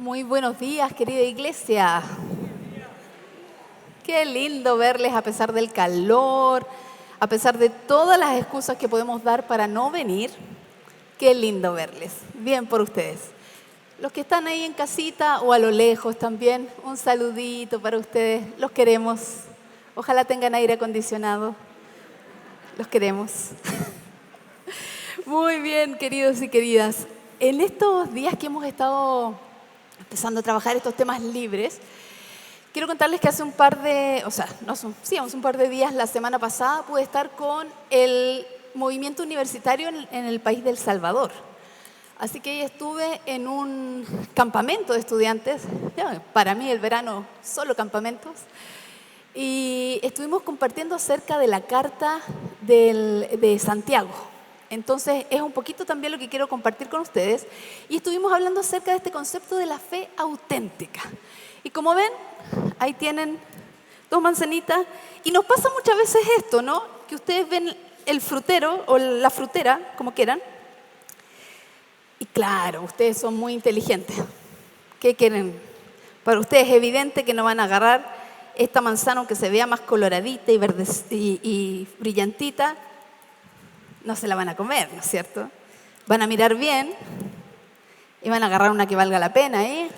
Muy buenos días, querida iglesia. Qué lindo verles a pesar del calor, a pesar de todas las excusas que podemos dar para no venir. Qué lindo verles. Bien por ustedes. Los que están ahí en casita o a lo lejos también, un saludito para ustedes. Los queremos. Ojalá tengan aire acondicionado. Los queremos. Muy bien, queridos y queridas. En estos días que hemos estado empezando a trabajar estos temas libres, quiero contarles que hace un par de, hace un par de días, la semana pasada, pude estar con el movimiento universitario en el país del Salvador. Así que ahí estuve en un campamento de estudiantes, para mí el verano solo campamentos, y estuvimos compartiendo acerca de la carta de Santiago. Entonces es un poquito también lo que quiero compartir con ustedes. Y estuvimos hablando acerca de este concepto de la fe auténtica. Y como ven, ahí tienen 2 manzanitas. Y nos pasa muchas veces esto, ¿no? Que ustedes ven el frutero o la frutera, como quieran. Y claro, ustedes son muy inteligentes. ¿Qué quieren? Para ustedes es evidente que no van a agarrar esta manzana, aunque se vea más coloradita y verde y brillantita. No se la van a comer, ¿no es cierto? Van a mirar bien y van a agarrar una que valga la pena, ¿eh?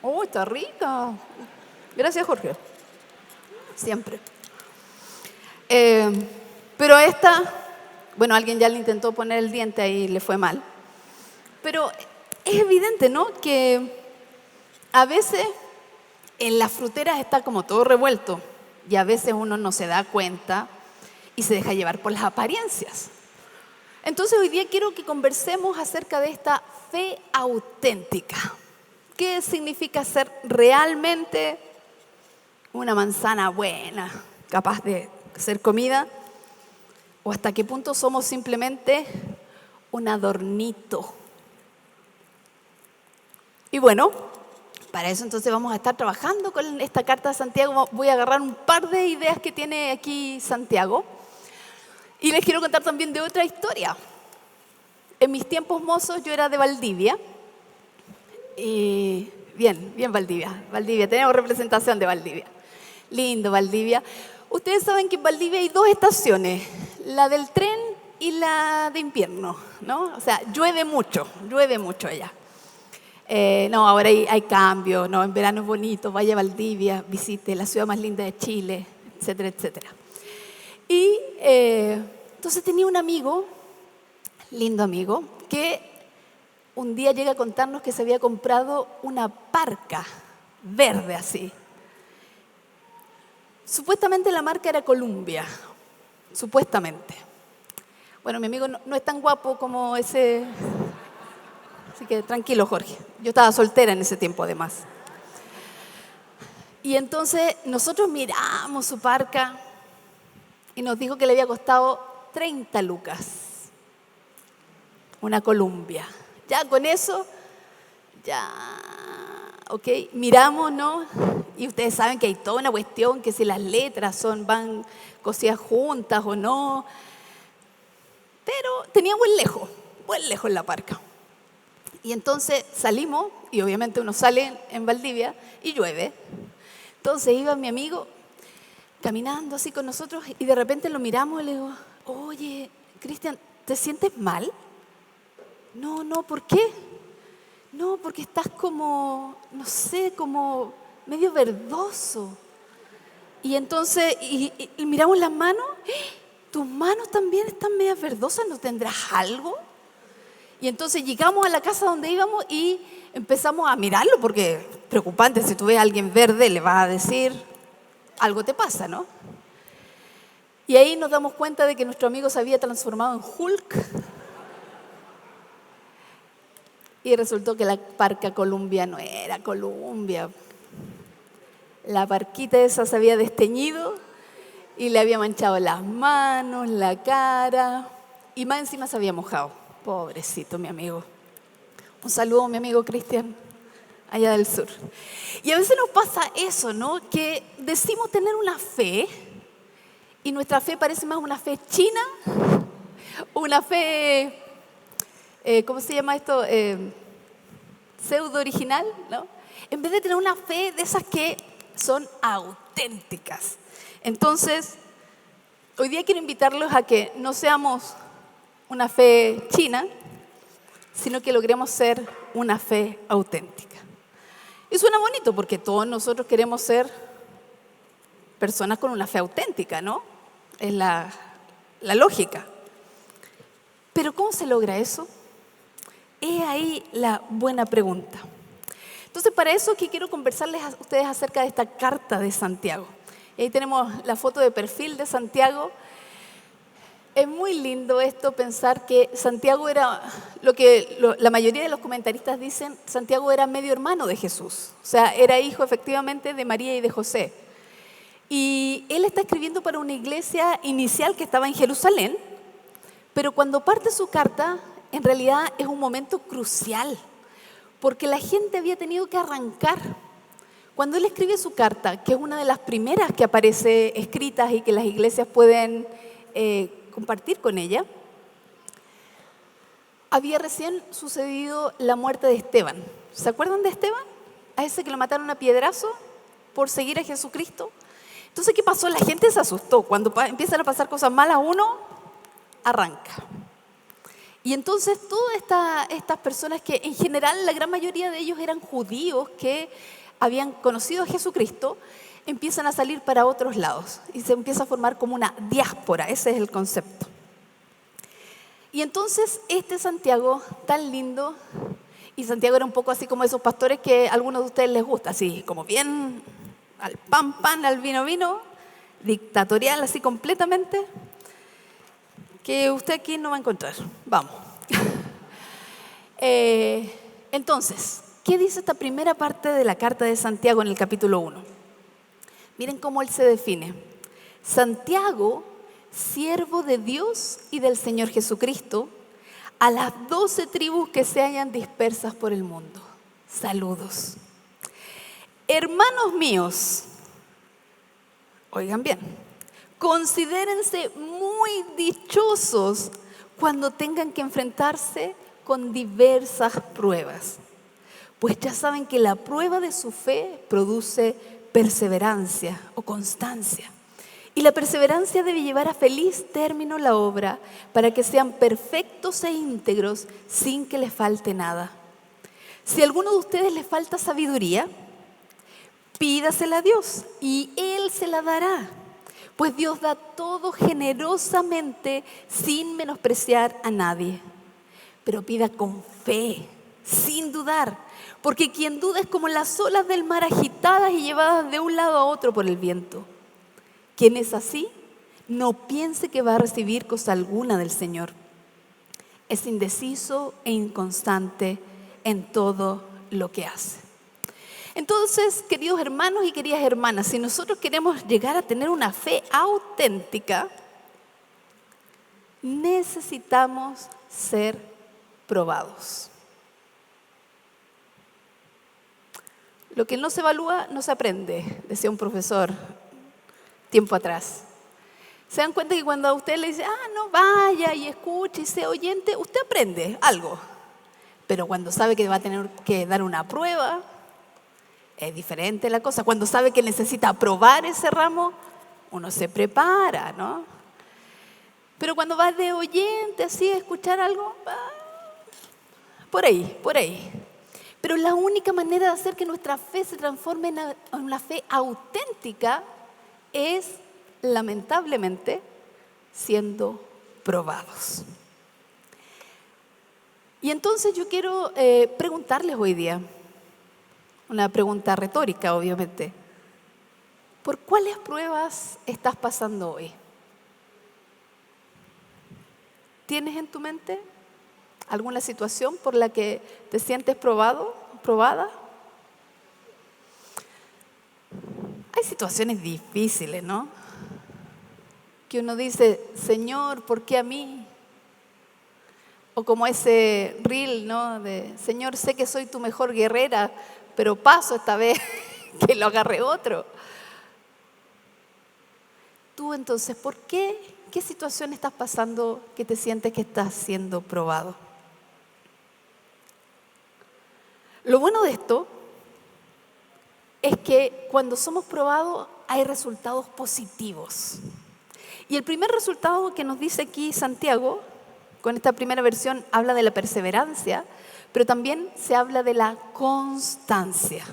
¡Oh, está rica! Gracias, Jorge. Siempre. Pero esta, bueno, alguien ya le intentó poner el diente ahí y le fue mal. Pero es evidente, ¿no? Que a veces en las fruteras está como todo revuelto y a veces uno no se da cuenta y se deja llevar por las apariencias. Entonces hoy día quiero que conversemos acerca de esta fe auténtica. ¿Qué significa ser realmente una manzana buena, capaz de ser comida? ¿O hasta qué punto somos simplemente un adornito? Y bueno, para eso entonces vamos a estar trabajando con esta carta de Santiago. Voy a agarrar un par de ideas que tiene aquí Santiago. Y les quiero contar también de otra historia. En mis tiempos mozos yo era de Valdivia. Y bien Valdivia. Valdivia, tenemos representación de Valdivia. Lindo Valdivia. Ustedes saben que en Valdivia hay 2 estaciones, la del tren y la de invierno, ¿no? O sea, llueve mucho allá. No, ahora hay cambio, ¿no? En verano es bonito, vaya a Valdivia, visite la ciudad más linda de Chile, etcétera, etcétera. Y entonces tenía un amigo, lindo amigo, que un día llega a contarnos que se había comprado una parca verde así. Supuestamente la marca era Columbia, supuestamente. Bueno, mi amigo no es tan guapo como ese, así que tranquilo, Jorge. Yo estaba soltera en ese tiempo además. Y entonces nosotros miramos su parca y nos dijo que le había costado 30 lucas. Una Columbia. Ya con eso, ok, miramos, ¿no? Y ustedes saben que hay toda una cuestión, que si las letras van cosidas juntas o no. Pero tenía buen lejos la parca. Y entonces salimos, y obviamente uno sale en Valdivia y llueve. Entonces iba mi amigo caminando así con nosotros y de repente lo miramos y le digo, oye, Cristian, ¿te sientes mal? No, ¿por qué? No, porque estás como, no sé, como medio verdoso. Y entonces, y miramos las manos, tus manos también están medias verdosas, ¿no tendrás algo? Y entonces llegamos a la casa donde íbamos y empezamos a mirarlo, porque preocupante, si tú ves a alguien verde, le vas a decir, algo te pasa, ¿no? Y ahí nos damos cuenta de que nuestro amigo se había transformado en Hulk. Y resultó que la parca Columbia no era Columbia. La parquita esa se había desteñido y le había manchado las manos, la cara y más encima se había mojado. Pobrecito mi amigo. Un saludo a mi amigo Cristian, allá del sur. Y a veces nos pasa eso, ¿no? Que decimos tener una fe y nuestra fe parece más una fe china, una fe ¿cómo se llama esto? Pseudo original, ¿no? En vez de tener una fe de esas que son auténticas. Entonces, hoy día quiero invitarlos a que no seamos una fe china, sino que logremos ser una fe auténtica. Y suena bonito porque todos nosotros queremos ser personas con una fe auténtica, ¿no? Es la lógica. Pero ¿cómo se logra eso? Es ahí la buena pregunta. Entonces, para eso que quiero conversarles a ustedes acerca de esta carta de Santiago. Y ahí tenemos la foto de perfil de Santiago. Es muy lindo esto, pensar que Santiago era lo que la mayoría de los comentaristas dicen, Santiago era medio hermano de Jesús. O sea, era hijo efectivamente de María y de José. Y él está escribiendo para una iglesia inicial que estaba en Jerusalén, pero cuando parte su carta, en realidad es un momento crucial, porque la gente había tenido que arrancar. Cuando él escribe su carta, que es una de las primeras que aparece escritas y que las iglesias pueden compartir con ella, había recién sucedido la muerte de Esteban. ¿Se acuerdan de Esteban? A ese que lo mataron a piedrazo por seguir a Jesucristo. Entonces, ¿qué pasó? La gente se asustó. Cuando empiezan a pasar cosas malas, uno arranca. Y entonces todas estas personas que en general la gran mayoría de ellos eran judíos que habían conocido a Jesucristo, empiezan a salir para otros lados y se empieza a formar como una diáspora, ese es el concepto. Y entonces este Santiago tan lindo, y Santiago era un poco así como esos pastores que a algunos de ustedes les gusta, así como bien al pan, al vino, dictatorial así completamente, que usted aquí no va a encontrar. Vamos. Entonces, ¿qué dice esta primera parte de la carta de Santiago en el capítulo 1? Miren cómo él se define. Santiago, siervo de Dios y del Señor Jesucristo, a las 12 tribus que se hallan dispersas por el mundo. Saludos. Hermanos míos, oigan bien, considérense muy dichosos cuando tengan que enfrentarse con diversas pruebas, pues ya saben que la prueba de su fe produce perseverancia o constancia. Y la perseverancia debe llevar a feliz término la obra para que sean perfectos e íntegros sin que les falte nada. Si a alguno de ustedes le falta sabiduría, pídasela a Dios y Él se la dará. Pues Dios da todo generosamente sin menospreciar a nadie. Pero pida con fe, sin dudar, porque quien duda es como las olas del mar agitadas y llevadas de un lado a otro por el viento. Quien es así, no piense que va a recibir cosa alguna del Señor. Es indeciso e inconstante en todo lo que hace. Entonces, queridos hermanos y queridas hermanas, si nosotros queremos llegar a tener una fe auténtica, necesitamos ser probados. Lo que no se evalúa no se aprende, decía un profesor tiempo atrás. Se dan cuenta que cuando a usted le dice, no vaya y escuche y sea oyente, usted aprende algo. Pero cuando sabe que va a tener que dar una prueba, es diferente la cosa. Cuando sabe que necesita aprobar ese ramo, uno se prepara, ¿no? Pero cuando va de oyente así a escuchar algo, por ahí. Pero la única manera de hacer que nuestra fe se transforme en una fe auténtica es, lamentablemente, siendo probados. Y entonces yo quiero preguntarles hoy día, una pregunta retórica obviamente, ¿por cuáles pruebas estás pasando hoy? ¿Tienes en tu mente alguna situación por la que te sientes probado, probada? Hay situaciones difíciles, ¿no? Que uno dice, Señor, ¿por qué a mí? O como ese reel, ¿no? De, Señor, sé que soy tu mejor guerrera, pero paso esta vez que lo agarre otro. Tú entonces, ¿por qué? ¿Qué situación estás pasando que te sientes que estás siendo probado? Lo bueno de esto es que cuando somos probados hay resultados positivos. Y el primer resultado que nos dice aquí Santiago, con esta primera versión, habla de la perseverancia, pero también se habla de la constancia.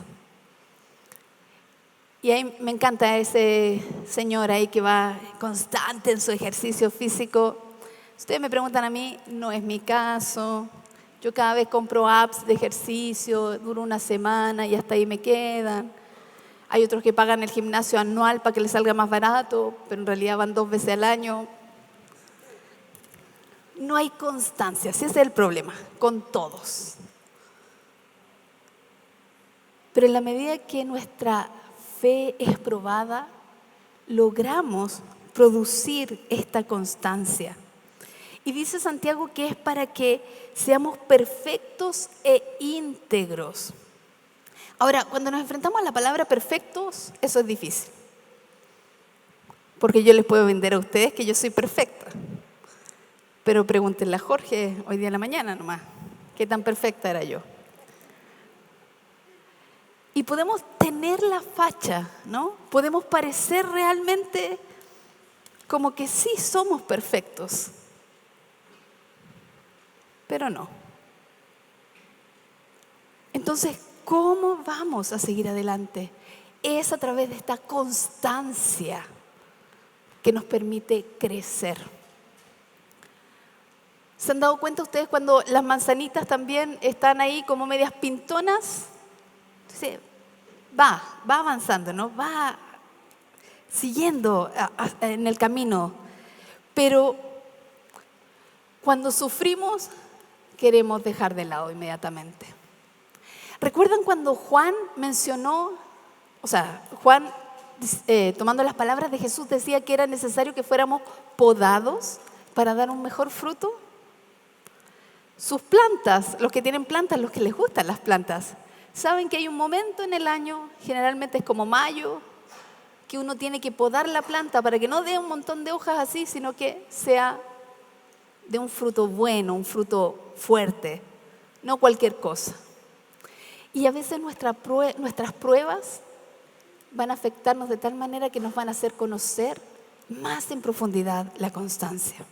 Y ahí me encanta ese señor ahí que va constante en su ejercicio físico. Si ustedes me preguntan a mí, no es mi caso. Yo cada vez compro apps de ejercicio, duro una semana y hasta ahí me quedan. Hay otros que pagan el gimnasio anual para que les salga más barato, pero en realidad van 2 veces al año. No hay constancia, ese es el problema, con todos. Pero en la medida que nuestra fe es probada, logramos producir esta constancia. Y dice Santiago que es para que seamos perfectos e íntegros. Ahora, cuando nos enfrentamos a la palabra perfectos, eso es difícil. Porque yo les puedo vender a ustedes que yo soy perfecta. Pero pregúntenle a Jorge hoy día en la mañana nomás, ¿qué tan perfecta era yo? Y podemos tener la facha, ¿no? Podemos parecer realmente como que sí somos perfectos. Pero no. Entonces, ¿cómo vamos a seguir adelante? Es a través de esta constancia que nos permite crecer. ¿Se han dado cuenta ustedes cuando las manzanitas también están ahí como medias pintonas? Entonces, va avanzando, ¿no? Va siguiendo en el camino. Pero cuando sufrimos, queremos dejar de lado inmediatamente. ¿Recuerdan cuando Juan mencionó, Juan, tomando las palabras de Jesús, decía que era necesario que fuéramos podados para dar un mejor fruto? Sus plantas, los que tienen plantas, los que les gustan las plantas, saben que hay un momento en el año, generalmente es como mayo, que uno tiene que podar la planta para que no dé un montón de hojas así, sino que sea de un fruto bueno, un fruto fuerte, no cualquier cosa. Y a veces nuestras pruebas van a afectarnos de tal manera que nos van a hacer conocer más en profundidad la constancia.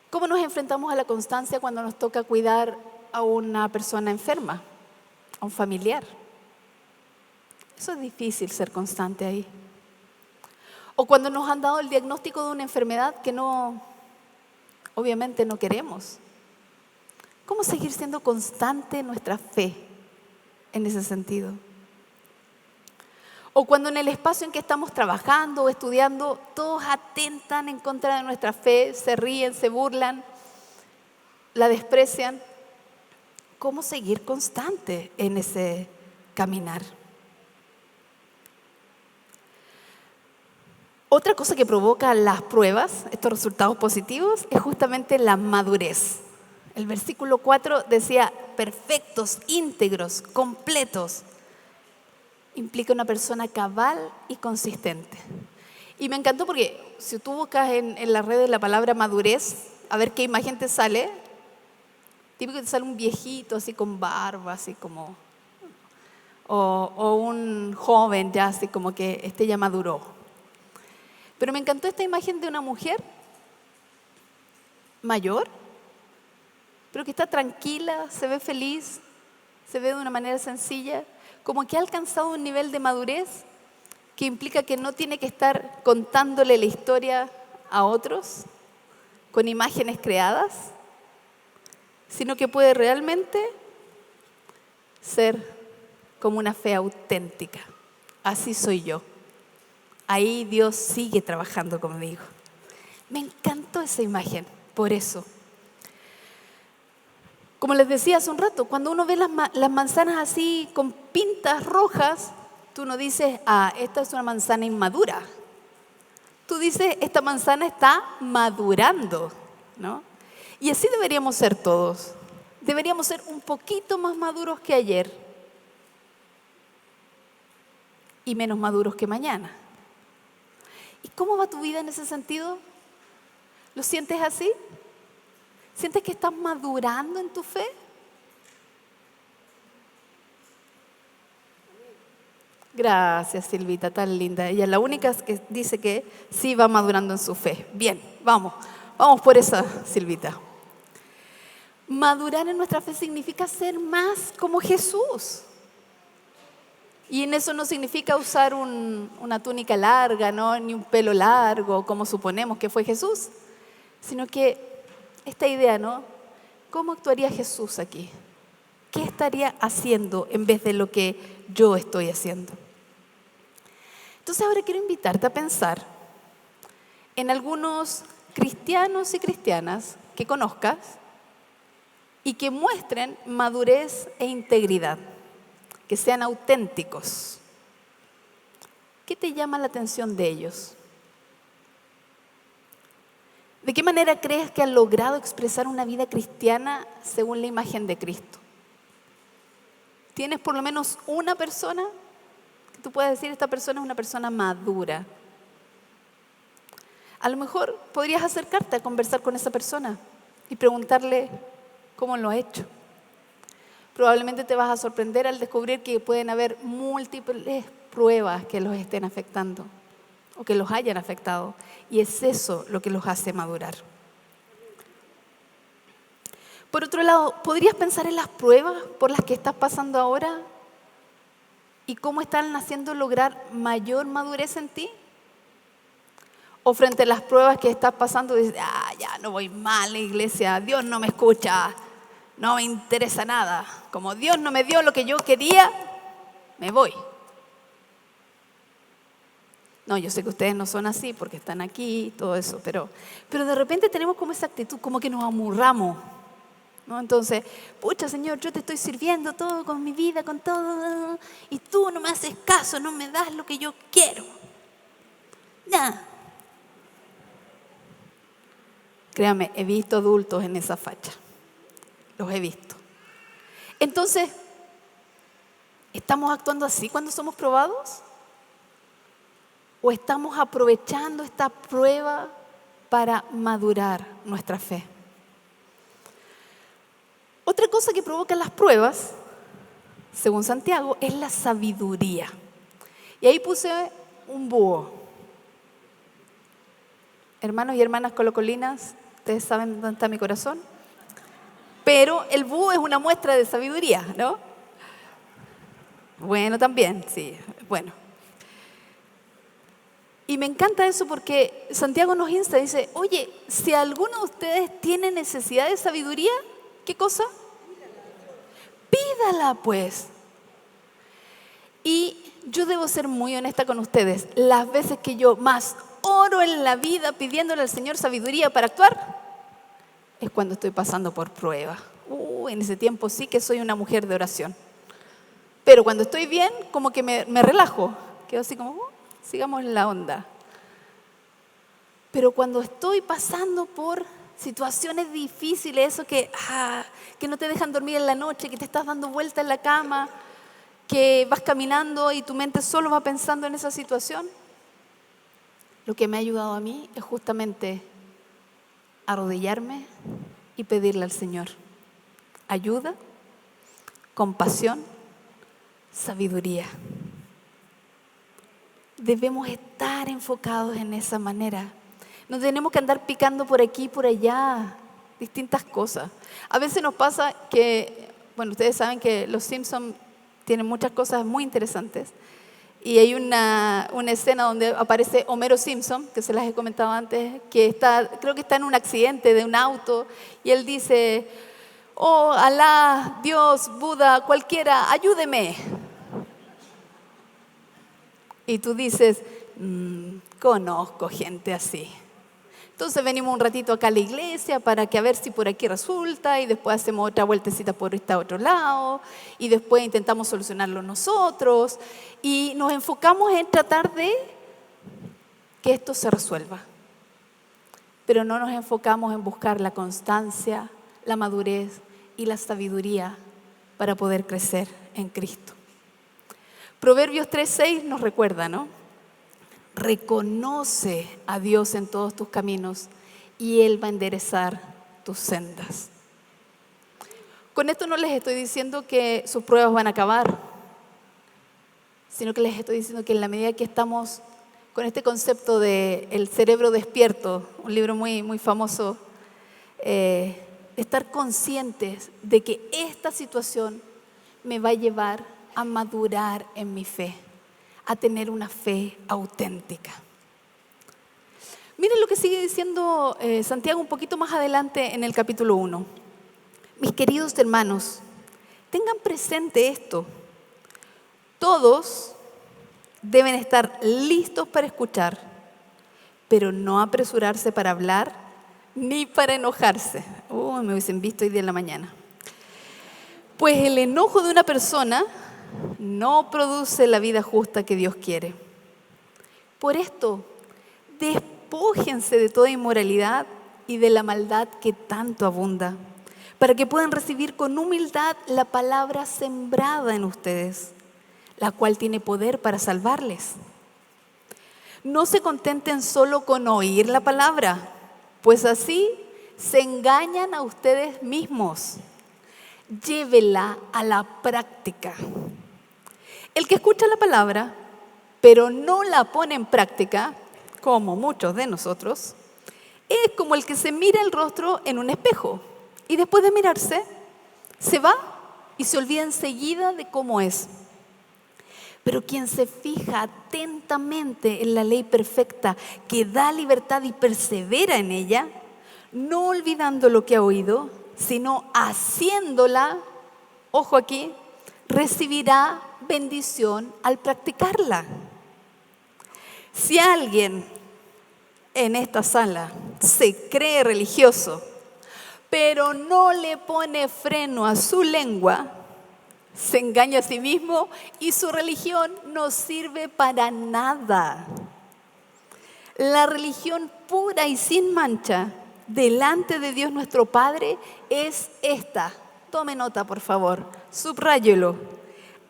¿Cómo nos enfrentamos a la constancia cuando nos toca cuidar a una persona enferma, a un familiar? Eso es difícil, ser constante ahí. O cuando nos han dado el diagnóstico de una enfermedad que obviamente no queremos. ¿Cómo seguir siendo constante en nuestra fe en ese sentido? O cuando en el espacio en que estamos trabajando o estudiando, todos atentan en contra de nuestra fe, se ríen, se burlan, la desprecian. ¿Cómo seguir constante en ese caminar? Otra cosa que provoca las pruebas, estos resultados positivos, es justamente la madurez. El versículo 4 decía, perfectos, íntegros, completos. Implica una persona cabal y consistente. Y me encantó porque si tú buscas en las redes la palabra madurez, a ver qué imagen te sale, típico que te sale un viejito así con barba, así como, o un joven ya así como que ya maduró. Pero me encantó esta imagen de una mujer mayor, pero que está tranquila, se ve feliz, se ve de una manera sencilla, como que ha alcanzado un nivel de madurez que implica que no tiene que estar contándole la historia a otros con imágenes creadas, sino que puede realmente ser como una fe auténtica. Así soy yo. Ahí Dios sigue trabajando conmigo. Me encantó esa imagen, por eso. Como les decía hace un rato, cuando uno ve las manzanas así con pintas rojas, tú no dices, esta es una manzana inmadura. Tú dices, esta manzana está madurando, ¿no? Y así deberíamos ser todos. Deberíamos ser un poquito más maduros que ayer y menos maduros que mañana. ¿Y cómo va tu vida en ese sentido? ¿Lo sientes así? ¿Sientes que estás madurando en tu fe? Gracias, Silvita, tan linda. Ella es la única que dice que sí va madurando en su fe. Bien, vamos por esa, Silvita. Madurar en nuestra fe significa ser más como Jesús. Y en eso no significa usar una túnica larga, ¿no? Ni un pelo largo, como suponemos que fue Jesús, sino que esta idea, ¿no? ¿Cómo actuaría Jesús aquí? ¿Qué estaría haciendo en vez de lo que yo estoy haciendo? Entonces ahora quiero invitarte a pensar en algunos cristianos y cristianas que conozcas y que muestren madurez e integridad, que sean auténticos. ¿Qué te llama la atención de ellos? ¿De qué manera crees que han logrado expresar una vida cristiana según la imagen de Cristo? ¿Tienes por lo menos una persona que tú puedes decir, esta persona es una persona madura? A lo mejor podrías acercarte a conversar con esa persona y preguntarle cómo lo ha hecho. Probablemente te vas a sorprender al descubrir que pueden haber múltiples pruebas que los estén afectando o que los hayan afectado. Y es eso lo que los hace madurar. Por otro lado, ¿podrías pensar en las pruebas por las que estás pasando ahora y cómo están haciendo lograr mayor madurez en ti? O frente a las pruebas que estás pasando, dices, ya no voy mal a la iglesia, Dios no me escucha, no me interesa nada. Como Dios no me dio lo que yo quería, me voy. No, yo sé que ustedes no son así porque están aquí y todo eso, pero de repente tenemos como esa actitud, como que nos amurramos, ¿no? Entonces, pucha Señor, yo te estoy sirviendo todo con mi vida, con todo, y tú no me haces caso, no me das lo que yo quiero. Nada. Créame, he visto adultos en esa facha. Los he visto. Entonces, ¿estamos actuando así cuando somos probados? ¿O estamos aprovechando esta prueba para madurar nuestra fe? Otra cosa que provoca las pruebas, según Santiago, es la sabiduría. Y ahí puse un búho. Hermanos y hermanas colocolinas, ustedes saben dónde está mi corazón. Pero el búho es una muestra de sabiduría, ¿no? Bueno, también, sí, bueno. Y me encanta eso porque Santiago nos insta, dice, oye, si alguno de ustedes tiene necesidad de sabiduría, ¿qué cosa? Pídala pues. Y yo debo ser muy honesta con ustedes. Las veces que yo más oro en la vida pidiéndole al Señor sabiduría para actuar, es cuando estoy pasando por prueba. En ese tiempo sí que soy una mujer de oración. Pero cuando estoy bien, como que me relajo. Quedo así como, sigamos en la onda. Pero cuando estoy pasando por situaciones difíciles, eso que no te dejan dormir en la noche, que te estás dando vuelta en la cama, que vas caminando y tu mente solo va pensando en esa situación, lo que me ha ayudado a mí es justamente arrodillarme y pedirle al Señor ayuda, compasión, sabiduría. Debemos estar enfocados en esa manera. No tenemos que andar picando por aquí y por allá, distintas cosas. A veces nos pasa que, bueno, ustedes saben que los Simpsons tienen muchas cosas muy interesantes. Y hay una escena donde aparece Homero Simpson, que se las he comentado antes, que creo que está en un accidente de un auto, y él dice, oh, Alá, Dios, Buda, cualquiera, ayúdeme. Y tú dices, conozco gente así. Entonces venimos un ratito acá a la iglesia para que a ver si por aquí resulta, y después hacemos otra vueltecita por este otro lado, y después intentamos solucionarlo nosotros, y nos enfocamos en tratar de que esto se resuelva. Pero no nos enfocamos en buscar la constancia, la madurez y la sabiduría para poder crecer en Cristo. Proverbios 3:6 nos recuerda, ¿no? Reconoce a Dios en todos tus caminos y Él va a enderezar tus sendas. Con esto no les estoy diciendo que sus pruebas van a acabar, sino que les estoy diciendo que en la medida que estamos con este concepto de el cerebro despierto, un libro muy, muy famoso, estar conscientes de que esta situación me va a llevar a madurar en mi fe, a tener una fe auténtica. Miren lo que sigue diciendo Santiago un poquito más adelante en el capítulo 1. Mis queridos hermanos, tengan presente esto. Todos deben estar listos para escuchar, pero no apresurarse para hablar ni para enojarse. Me hubiesen visto hoy día en la mañana. Pues el enojo de una persona no produce la vida justa que Dios quiere. Por esto, despójense de toda inmoralidad y de la maldad que tanto abunda, para que puedan recibir con humildad la palabra sembrada en ustedes, la cual tiene poder para salvarles. No se contenten solo con oír la palabra, pues así se engañan a ustedes mismos. Llévela a la práctica. El que escucha la palabra, pero no la pone en práctica, como muchos de nosotros, es como el que se mira el rostro en un espejo y después de mirarse, se va y se olvida enseguida de cómo es. Pero quien se fija atentamente en la ley perfecta que da libertad y persevera en ella, no olvidando lo que ha oído, sino haciéndola, ojo aquí, recibirá bendición al practicarla. Si alguien en esta sala se cree religioso, pero no le pone freno a su lengua, se engaña a sí mismo y su religión no sirve para nada. La religión pura y sin mancha delante de Dios nuestro Padre es esta. Tome nota, por favor, subráyelo.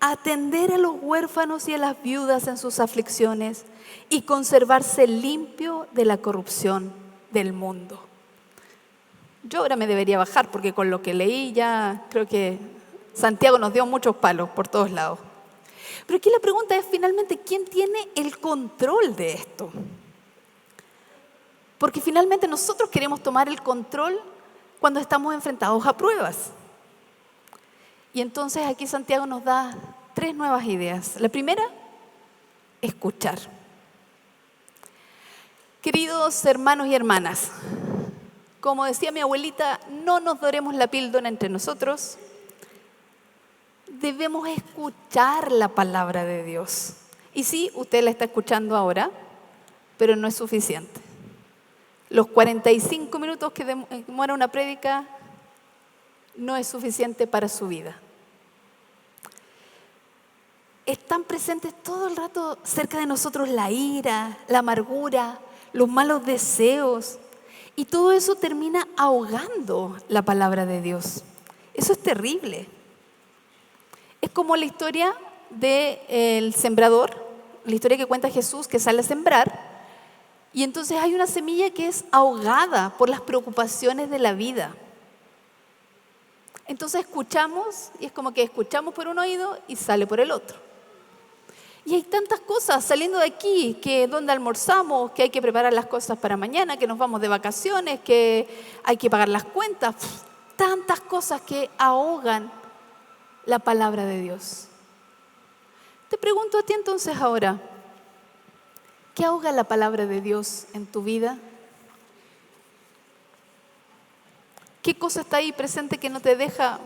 Atender a los huérfanos y a las viudas en sus aflicciones y conservarse limpio de la corrupción del mundo. Yo ahora me debería bajar porque con lo que leí ya creo que Santiago nos dio muchos palos por todos lados. Pero aquí la pregunta es finalmente, ¿quién tiene el control de esto? Porque finalmente nosotros queremos tomar el control cuando estamos enfrentados a pruebas. Y entonces aquí Santiago nos da 3 nuevas ideas. La primera, escuchar. Queridos hermanos y hermanas, como decía mi abuelita, no nos doremos la píldora entre nosotros. Debemos escuchar la palabra de Dios. Y sí, usted la está escuchando ahora, pero no es suficiente. Los 45 minutos que demora una prédica no es suficiente para su vida. Están presentes todo el rato cerca de nosotros la ira, la amargura, los malos deseos. Y todo eso termina ahogando la palabra de Dios. Eso es terrible. Es como la historia del sembrador, la historia que cuenta Jesús que sale a sembrar. Y entonces hay una semilla que es ahogada por las preocupaciones de la vida. Entonces escuchamos y es como que escuchamos por un oído y sale por el otro. Y hay tantas cosas saliendo de aquí, que dónde almorzamos, que hay que preparar las cosas para mañana, que nos vamos de vacaciones, que hay que pagar las cuentas. Tantas cosas que ahogan la palabra de Dios. Te pregunto a ti entonces ahora, ¿qué ahoga la palabra de Dios en tu vida? ¿Qué cosa está ahí presente que no te deja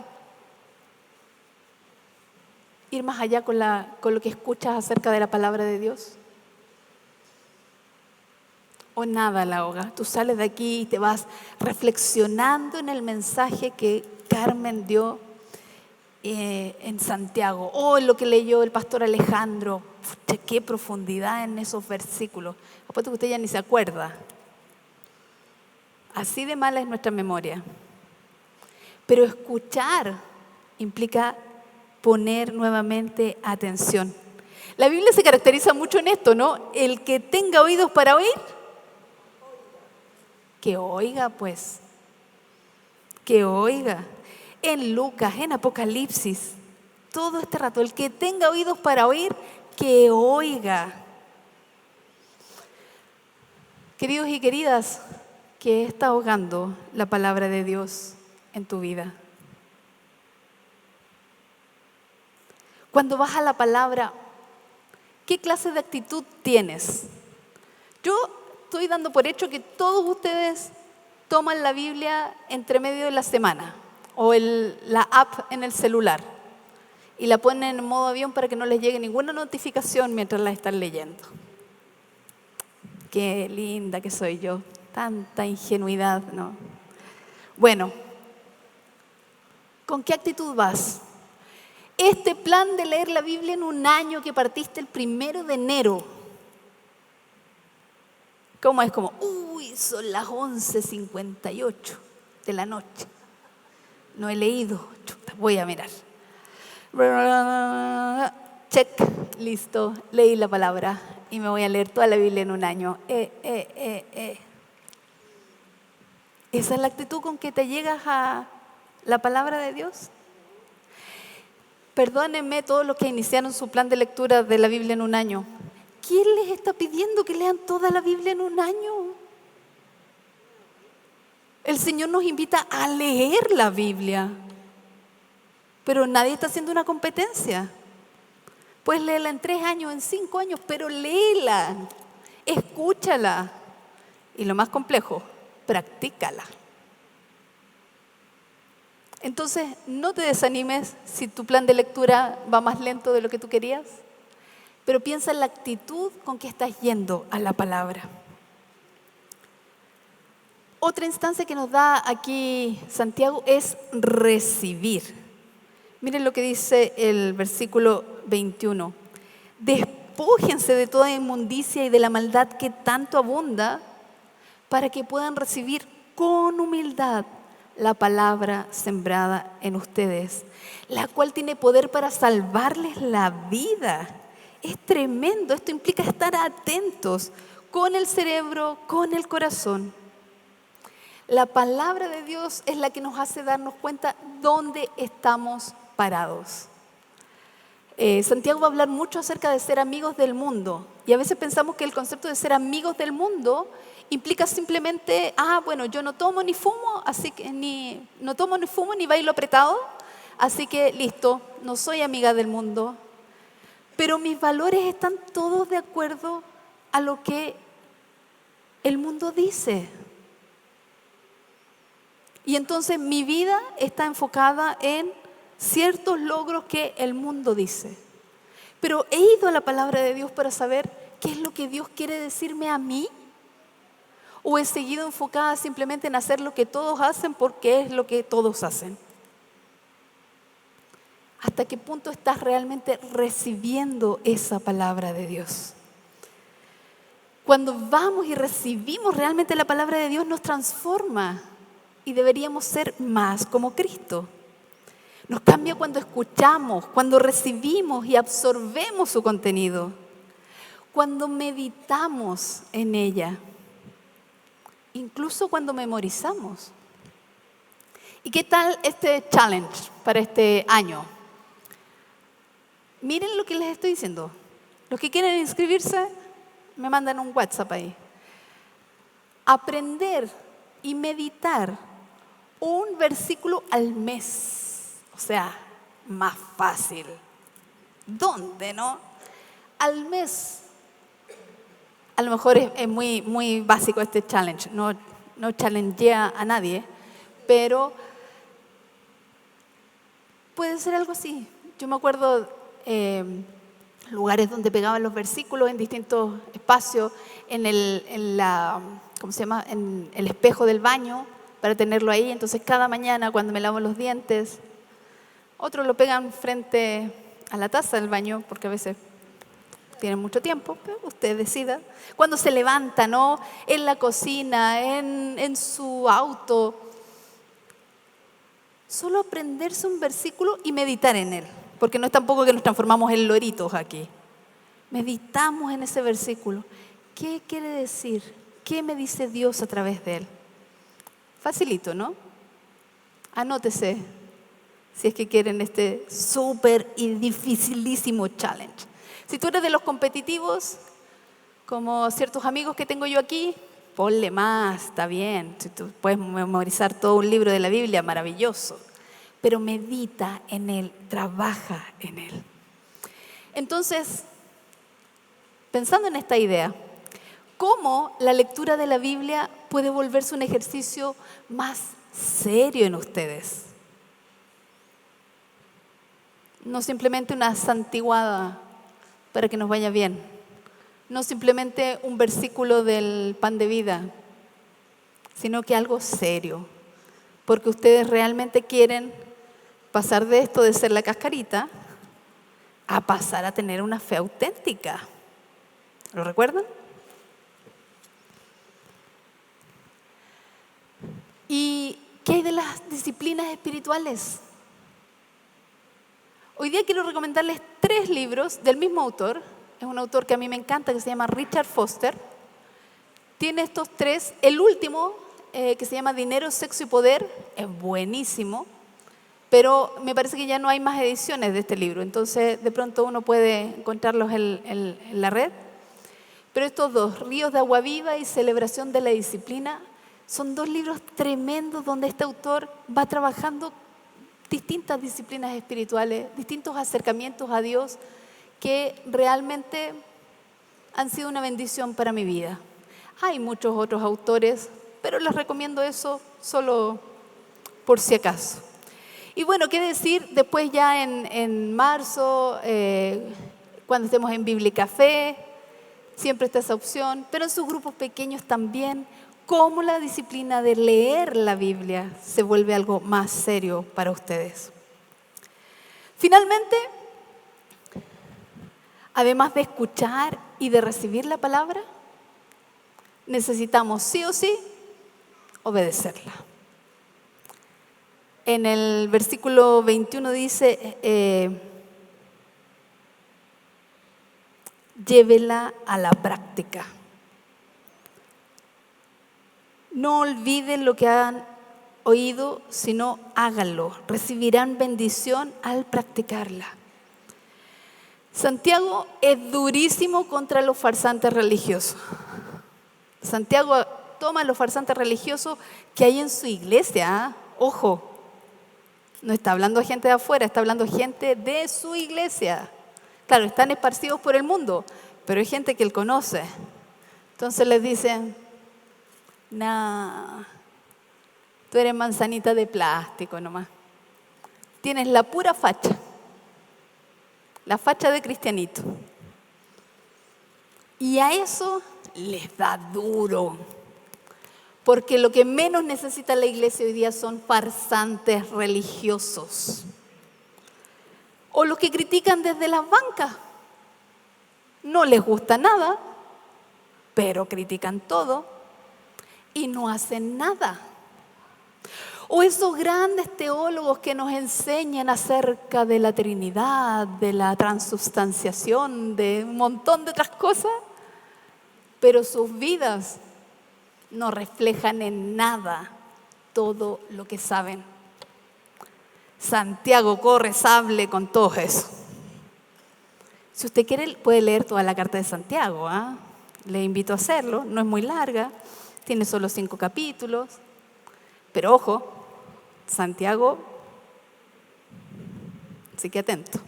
ir más allá con lo que escuchas acerca de la palabra de Dios? ¿O nada la ahoga? Tú sales de aquí y te vas reflexionando en el mensaje que Carmen dio en Santiago, o en lo que leyó el pastor Alejandro. Pucha, qué profundidad en esos versículos. Apuesto que usted ya ni se acuerda. Así de mala es nuestra memoria. Pero escuchar implica poner nuevamente atención. La Biblia se caracteriza mucho en esto, ¿no? El que tenga oídos para oír, que oiga pues. que oiga. En Lucas, en Apocalipsis, todo este rato, el que tenga oídos para oír, que oiga. Queridos y queridas, ¿qué está ahogando la palabra de Dios en tu vida? Cuando vas a la palabra, ¿qué clase de actitud tienes? Yo estoy dando por hecho que todos ustedes toman la Biblia entre medio de la semana o la app en el celular y la ponen en modo avión para que no les llegue ninguna notificación mientras la están leyendo. Qué linda que soy yo, tanta ingenuidad, ¿no? Bueno, ¿con qué actitud vas? Este plan de leer la Biblia en un año que partiste el 1 de enero, ¿cómo es? Como, son las 11:58 de la noche. No he leído, chuta, voy a mirar. Check, listo, leí la palabra y me voy a leer toda la Biblia en un año. ¿Esa es la actitud con que te llegas a la palabra de Dios? Perdónenme todos los que iniciaron su plan de lectura de la Biblia en un año. ¿Quién les está pidiendo que lean toda la Biblia en un año? El Señor nos invita a leer la Biblia, pero nadie está haciendo una competencia. Puedes leerla en 3 años, en 5 años, pero léela, escúchala. Y lo más complejo, practícala. Entonces, no te desanimes si tu plan de lectura va más lento de lo que tú querías, pero piensa en la actitud con que estás yendo a la palabra. Otra instancia que nos da aquí Santiago es recibir. Miren lo que dice el versículo 21. Despójense de toda inmundicia y de la maldad que tanto abunda, para que puedan recibir con humildad la palabra sembrada en ustedes, la cual tiene poder para salvarles la vida. Es tremendo, esto implica estar atentos con el cerebro, con el corazón. La palabra de Dios es la que nos hace darnos cuenta dónde estamos parados. Santiago va a hablar mucho acerca de ser amigos del mundo, y a veces pensamos que el concepto de ser amigos del mundo implica simplemente, bueno, yo no tomo ni fumo, así que no tomo ni fumo ni bailo apretado, así que listo, no soy amiga del mundo. Pero mis valores están todos de acuerdo a lo que el mundo dice. Y entonces mi vida está enfocada en ciertos logros que el mundo dice. Pero he ido a la palabra de Dios para saber qué es lo que Dios quiere decirme a mí. ¿O he seguido enfocada simplemente en hacer lo que todos hacen porque es lo que todos hacen? ¿Hasta qué punto estás realmente recibiendo esa palabra de Dios? Cuando vamos y recibimos realmente la palabra de Dios, nos transforma y deberíamos ser más como Cristo. Nos cambia cuando escuchamos, cuando recibimos y absorbemos su contenido, cuando meditamos en ella, incluso cuando memorizamos. ¿Y qué tal este challenge para este año? Miren lo que les estoy diciendo. Los que quieren inscribirse, me mandan un WhatsApp ahí. Aprender y meditar un versículo al mes. O sea, más fácil. ¿Dónde, no? Al mes. A lo mejor es muy, muy básico este challenge. No challengea a nadie, pero puede ser algo así. Yo me acuerdo lugares donde pegaban los versículos en distintos espacios, en el espejo del baño, para tenerlo ahí. Entonces cada mañana cuando me lavo los dientes, otros lo pegan frente a la taza del baño, porque a veces tienen mucho tiempo, pero usted decida. Cuando se levanta, ¿no? En la cocina, en su auto. Solo aprenderse un versículo y meditar en él, porque no es tampoco que nos transformamos en loritos aquí. Meditamos en ese versículo. ¿Qué quiere decir? ¿Qué me dice Dios a través de él? Facilito, ¿no? Anótese si es que quieren este súper y dificilísimo challenge. Si tú eres de los competitivos, como ciertos amigos que tengo yo aquí, ponle más, está bien. Si tú puedes memorizar todo un libro de la Biblia, maravilloso. Pero medita en él, trabaja en él. Entonces, pensando en esta idea, ¿cómo la lectura de la Biblia puede volverse un ejercicio más serio en ustedes? No simplemente una santiguada para que nos vaya bien. No simplemente un versículo del pan de vida, sino que algo serio. Porque ustedes realmente quieren pasar de esto de ser la cascarita a pasar a tener una fe auténtica. ¿Lo recuerdan? ¿Y qué hay de las disciplinas espirituales? Hoy día quiero recomendarles 3 libros del mismo autor. Es un autor que a mí me encanta, que se llama Richard Foster. Tiene estos 3. El último, que se llama Dinero, Sexo y Poder, es buenísimo. Pero me parece que ya no hay más ediciones de este libro. Entonces, de pronto uno puede encontrarlos en la red. Pero estos 2, Ríos de Agua Viva y Celebración de la Disciplina, son 2 libros tremendos donde este autor va trabajando distintas disciplinas espirituales, distintos acercamientos a Dios que realmente han sido una bendición para mi vida. Hay muchos otros autores, pero les recomiendo eso solo por si acaso. Y bueno, qué decir, después ya en marzo, cuando estemos en Biblicafé, siempre está esa opción, pero en sus grupos pequeños también, cómo la disciplina de leer la Biblia se vuelve algo más serio para ustedes. Finalmente, además de escuchar y de recibir la palabra, necesitamos sí o sí obedecerla. En el versículo 21 dice, llévela a la práctica. No olviden lo que han oído, sino háganlo. Recibirán bendición al practicarla. Santiago es durísimo contra los farsantes religiosos. Santiago toma a los farsantes religiosos que hay en su iglesia. Ojo, no está hablando a gente de afuera, está hablando a gente de su iglesia. Claro, están esparcidos por el mundo, pero hay gente que él conoce. Entonces les dicen, nah, tú eres manzanita de plástico nomás. Tienes la pura facha, la facha de cristianito. Y a eso les da duro. Porque lo que menos necesita la iglesia hoy día son farsantes religiosos. O los que critican desde las bancas. No les gusta nada, pero critican todo y no hacen nada. O esos grandes teólogos que nos enseñan acerca de la Trinidad, de la transubstanciación, de un montón de otras cosas, pero sus vidas no reflejan en nada todo lo que saben. Santiago corre sable con todo eso. Si usted quiere, puede leer toda la carta de Santiago. Le invito a hacerlo, no es muy larga, tiene solo 5 capítulos. Pero ojo, Santiago, así que atento.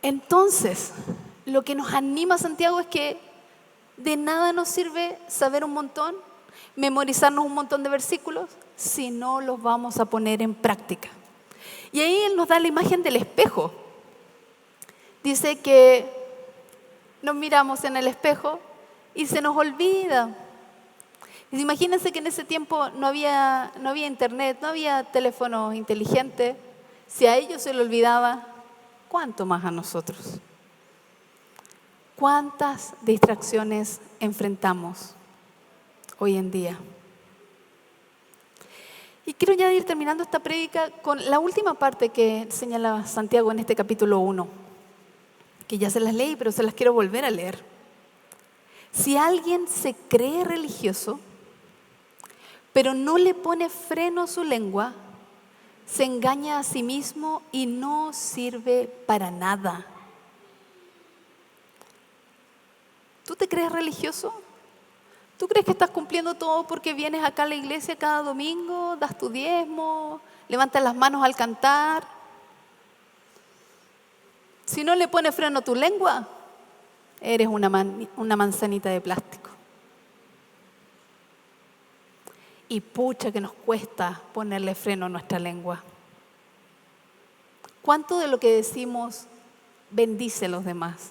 Entonces, lo que nos anima a Santiago es que de nada nos sirve saber un montón, memorizarnos un montón de versículos, si no los vamos a poner en práctica. Y ahí él nos da la imagen del espejo. Dice que nos miramos en el espejo y se nos olvida. Y imagínense que en ese tiempo no había internet, no había teléfonos inteligentes. Si a ellos se le olvidaba, ¿cuánto más a nosotros? ¿Cuántas distracciones enfrentamos hoy en día? Y quiero ya ir terminando esta prédica con la última parte que señala Santiago en este capítulo 1, que ya se las leí, pero se las quiero volver a leer. Si alguien se cree religioso, pero no le pone freno a su lengua, se engaña a sí mismo y no sirve para nada. ¿Tú te crees religioso? ¿Tú crees que estás cumpliendo todo porque vienes acá a la iglesia cada domingo, das tu diezmo, levantas las manos al cantar? Si no le pones freno a tu lengua, eres una manzanita de plástico. Y pucha que nos cuesta ponerle freno a nuestra lengua. ¿Cuánto de lo que decimos bendice a los demás?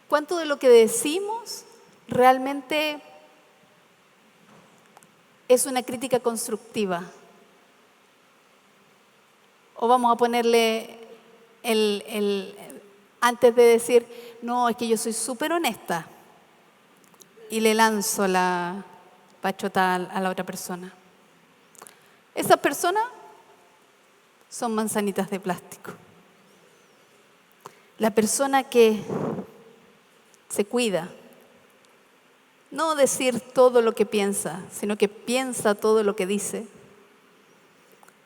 ¿Cuánto de lo que decimos realmente es una crítica constructiva? ¿O vamos a ponerle antes de decir, no, es que yo soy súper honesta, y le lanzo la pachota a la otra persona? Esas personas son manzanitas de plástico. La persona que se cuida, no decir todo lo que piensa, sino que piensa todo lo que dice,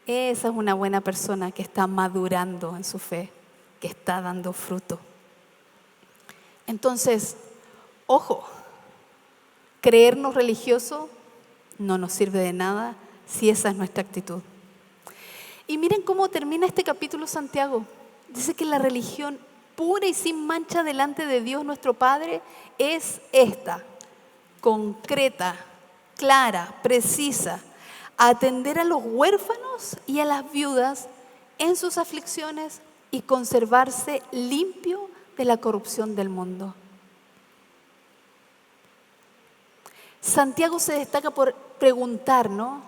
esa es una buena persona que está madurando en su fe, que está dando fruto. Entonces, ojo, creernos religiosos no nos sirve de nada si esa es nuestra actitud. Y miren cómo termina este capítulo Santiago. Dice que la religión pura y sin mancha delante de Dios nuestro Padre es esta: concreta, clara, precisa, atender a los huérfanos y a las viudas en sus aflicciones y conservarse limpio de la corrupción del mundo. Santiago se destaca por preguntar, ¿no?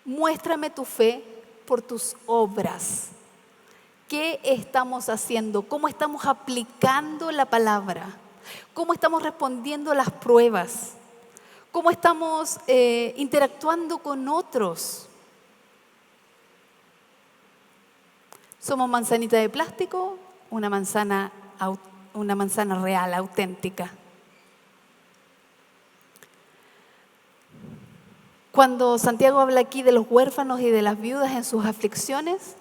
Muéstrame tu fe por tus obras. ¿Qué estamos haciendo? ¿Cómo estamos aplicando la palabra? ¿Cómo estamos respondiendo a las pruebas? ¿Cómo estamos interactuando con otros? ¿Somos manzanita de plástico? Una manzana real, auténtica. Cuando Santiago habla aquí de los huérfanos y de las viudas en sus aflicciones,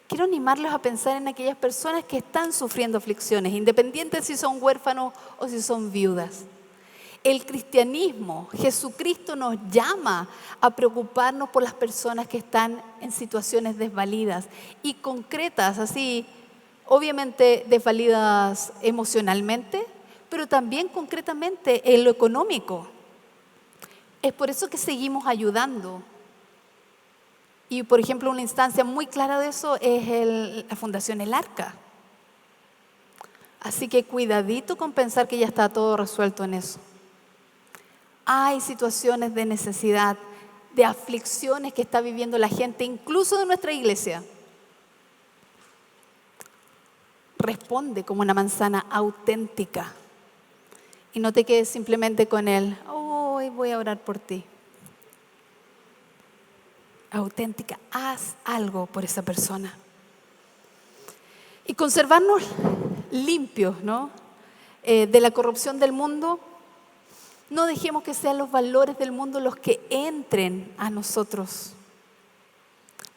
quiero animarlos a pensar en aquellas personas que están sufriendo aflicciones, independientes si son huérfanos o si son viudas. El cristianismo, Jesucristo nos llama a preocuparnos por las personas que están en situaciones desvalidas y concretas, así, obviamente desvalidas emocionalmente, pero también concretamente en lo económico. Es por eso que seguimos ayudando. Y por ejemplo, una instancia muy clara de eso es la Fundación El Arca. Así que cuidadito con pensar que ya está todo resuelto en eso. Hay situaciones de necesidad, de aflicciones que está viviendo la gente, incluso de nuestra iglesia. Responde como una manzana auténtica. Y no te quedes simplemente con el, hoy voy a orar por ti. Auténtica, haz algo por esa persona. Y conservarnos limpios, ¿no? De la corrupción del mundo. No dejemos que sean los valores del mundo los que entren a nosotros.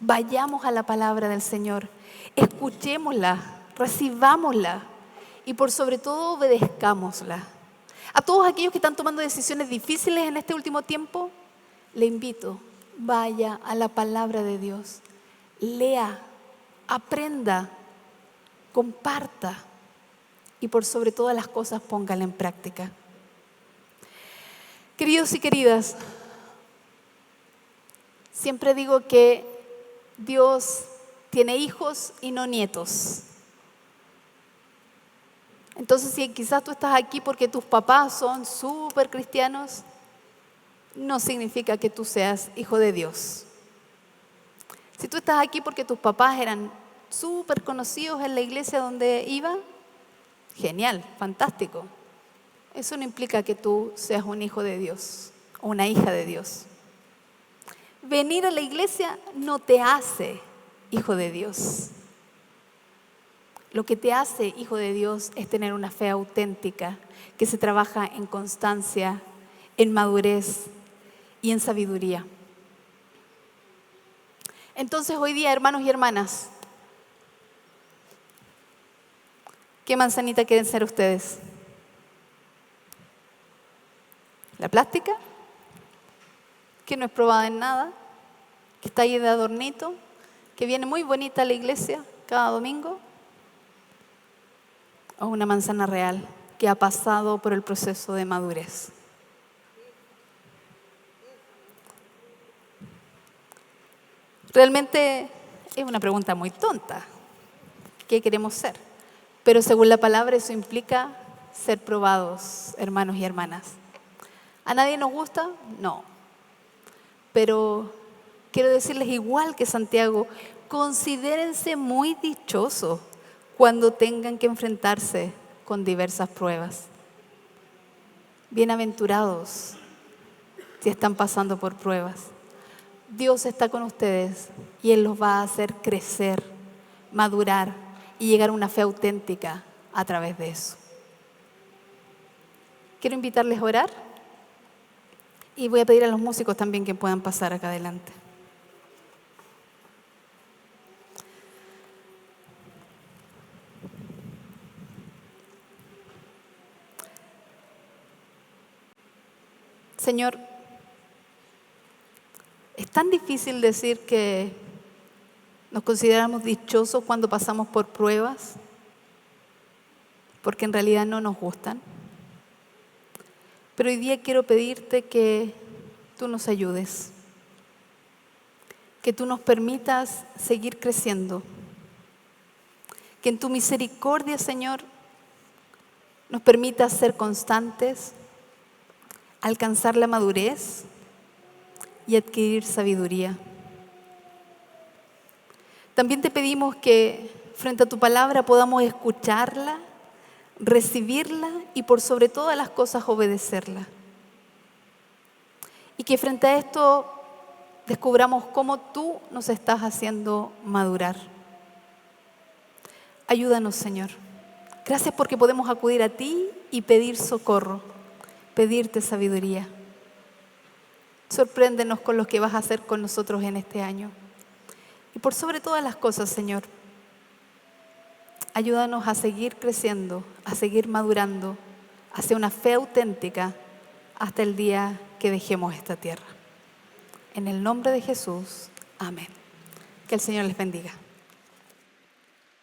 Vayamos a la palabra del Señor, escuchémosla, recibámosla y por sobre todo obedezcámosla. A todos aquellos que están tomando decisiones difíciles en este último tiempo, le invito, vaya a la palabra de Dios, lea, aprenda, comparta y por sobre todas las cosas póngala en práctica. Queridos y queridas, siempre digo que Dios tiene hijos y no nietos. Entonces, si quizás tú estás aquí porque tus papás son súper cristianos, no significa que tú seas hijo de Dios. Si tú estás aquí porque tus papás eran súper conocidos en la iglesia donde iba, genial, fantástico. Eso no implica que tú seas un hijo de Dios o una hija de Dios. Venir a la iglesia no te hace hijo de Dios. Lo que te hace hijo de Dios es tener una fe auténtica que se trabaja en constancia, en madurez y en sabiduría. Entonces hoy día, hermanos y hermanas, ¿qué manzanita quieren ser ustedes? ¿La plástica? Que no es probada en nada, que está ahí de adornito, que viene muy bonita a la iglesia cada domingo. ¿O una manzana real que ha pasado por el proceso de madurez? Realmente es una pregunta muy tonta. ¿Qué queremos ser? Pero según la palabra eso implica ser probados, hermanos y hermanas. ¿A nadie nos gusta? No. Pero quiero decirles igual que Santiago, considérense muy dichosos cuando tengan que enfrentarse con diversas pruebas. Bienaventurados si están pasando por pruebas. Dios está con ustedes y Él los va a hacer crecer, madurar y llegar a una fe auténtica a través de eso. Quiero invitarles a orar y voy a pedir a los músicos también que puedan pasar acá adelante. Señor, es tan difícil decir que nos consideramos dichosos cuando pasamos por pruebas, porque en realidad no nos gustan. Pero hoy día quiero pedirte que tú nos ayudes, que tú nos permitas seguir creciendo, que en tu misericordia, Señor, nos permitas ser constantes, alcanzar la madurez y adquirir sabiduría. También te pedimos que frente a tu palabra podamos escucharla, recibirla y por sobre todas las cosas obedecerla. Y que frente a esto descubramos cómo tú nos estás haciendo madurar. Ayúdanos, Señor. Gracias porque podemos acudir a ti y pedir socorro, pedirte sabiduría. Sorpréndenos con lo que vas a hacer con nosotros en este año. Y por sobre todas las cosas, Señor, ayúdanos a seguir creciendo, a seguir madurando hacia una fe auténtica hasta el día que dejemos esta tierra. En el nombre de Jesús, amén. Que el Señor les bendiga.